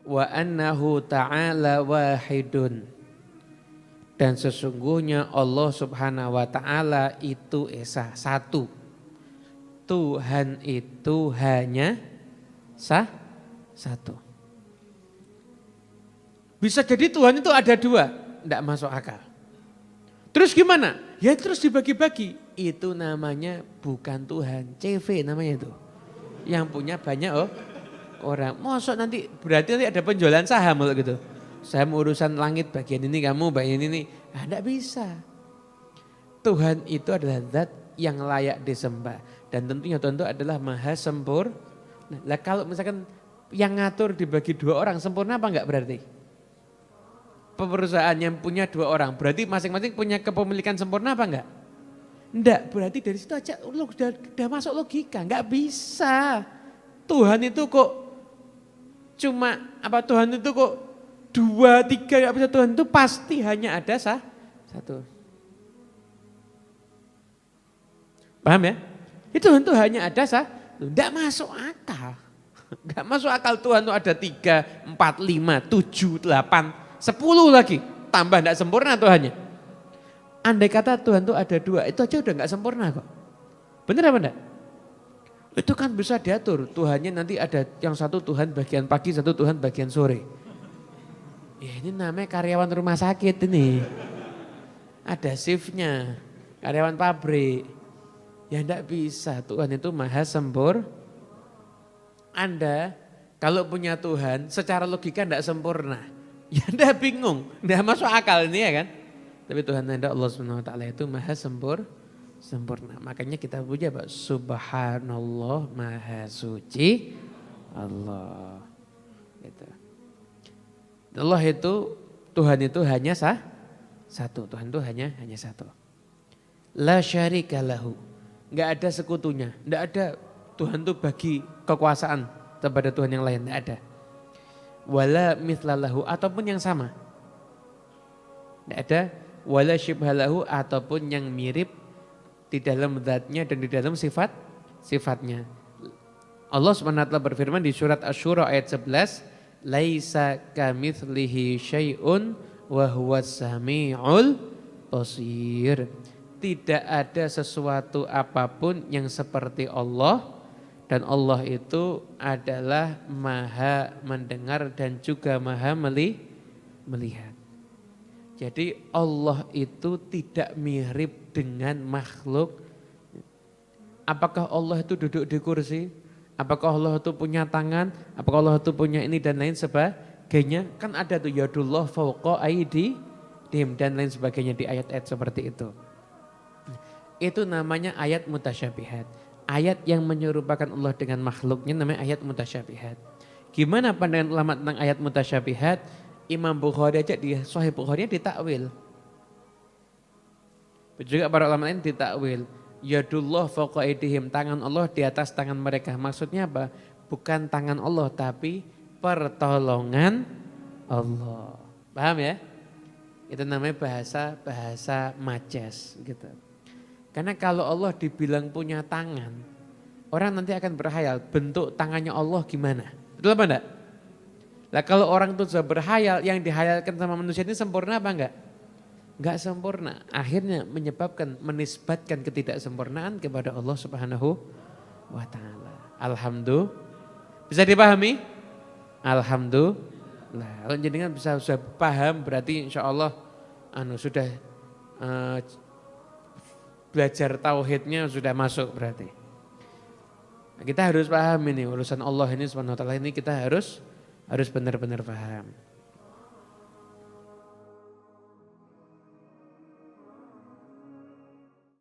wa annahu ta'ala wahidun. Dan sesungguhnya Allah Subhanahu wa taala itu esa, satu. Tuhan itu hanya satu. Bisa jadi Tuhan itu ada dua, tidak masuk akal. Terus gimana? Ya terus dibagi-bagi. Itu namanya bukan Tuhan, CV namanya itu. Yang punya banyak orang. Mosok nanti berarti nanti ada penjualan saham kalau gitu. Saham urusan langit bagian ini, kamu bagian ini. Nah, tidak bisa. Tuhan itu adalah zat yang layak disembah. Dan tentunya Tuhan itu adalah maha sempurna. Nah, kalau misalkan yang ngatur dibagi dua orang, sempurna apa enggak berarti? Perusahaan yang punya dua orang, berarti masing-masing punya kepemilikan sempurna apa enggak? Enggak, berarti dari situ aja udah masuk logika, enggak bisa. Tuhan itu kok cuma, Tuhan itu kok dua, tiga, enggak bisa. Tuhan itu pasti hanya ada satu. Paham ya? Itu Tuhan itu hanya ada satu, enggak masuk akal. Enggak masuk akal Tuhan itu ada 3, 4, 5, 7, 8, 10 lagi, tambah tidak sempurna Tuhannya. Andai kata Tuhan itu ada dua, itu aja udah nggak sempurna kok. Bener apa enggak? Itu kan bisa diatur, Tuhannya nanti ada yang satu Tuhan bagian pagi, satu Tuhan bagian sore. Ya ini namanya karyawan rumah sakit ini. Ada shiftnya, karyawan pabrik. Ya enggak bisa, Tuhan itu maha sempurna. Anda kalau punya Tuhan secara logika enggak sempurna. Ya anda bingung, tidak masuk akal ini ya kan. Tapi Tuhan Anda Allah Subhanahu wa taala itu maha sempurna. Makanya kita puja Pak, subhanallah maha suci Allah. Gitu. Allah itu, Tuhan itu hanya satu. Tuhan itu hanya satu. La syarika lahu. Enggak ada sekutunya, enggak ada Tuhan itu bagi kekuasaan kepada Tuhan yang lain, enggak ada. Wala mitlalahu ataupun yang sama. Tidak ada wala syibhalahu ataupun yang mirip di dalam zatnya dan di dalam sifatnya. Allah SWT berfirman di surat Asy-Syura ayat 11, laisa kamitslihi syai'un wa huwas samiul basir. Tidak ada sesuatu apapun yang seperti Allah. Dan Allah itu adalah maha mendengar dan juga maha melihat. Jadi Allah itu tidak mirip dengan makhluk. Apakah Allah itu duduk di kursi? Apakah Allah itu punya tangan? Apakah Allah itu punya ini dan lain sebagainya? Kan ada tuh yadullah fawqa aydihim dan lain sebagainya di ayat-ayat seperti itu. Itu namanya ayat mutasyabihat. Ayat yang menyerupakan Allah dengan makhluknya namanya ayat mutasyabihat. Gimana pandangan ulama tentang ayat mutasyabihat? Imam Bukhari aja di Sahih Bukhari ditakwil. Juga para ulama lain ditakwil. Yadullah fawqa aydihim, tangan Allah di atas tangan mereka. Maksudnya apa? Bukan tangan Allah tapi pertolongan Allah. Paham ya? Itu namanya bahasa majas gitu. Karena kalau Allah dibilang punya tangan, orang nanti akan berhayal bentuk tangannya Allah gimana. Betul apa enggak? Nah kalau orang itu sudah berhayal, yang dihayalkan sama manusia ini sempurna apa enggak? Enggak sempurna. Akhirnya menyebabkan, menisbatkan ketidaksempurnaan kepada Allah Subhanahu wa ta'ala. Alhamdulillah. Bisa dipahami? Alhamdulillah. Kalau jenengan bisa sudah paham berarti insya Allah sudah belajar tauhidnya sudah masuk berarti. Nah, kita harus paham ini urusan Allah ini Subhanahu wa taala ini kita harus benar-benar paham.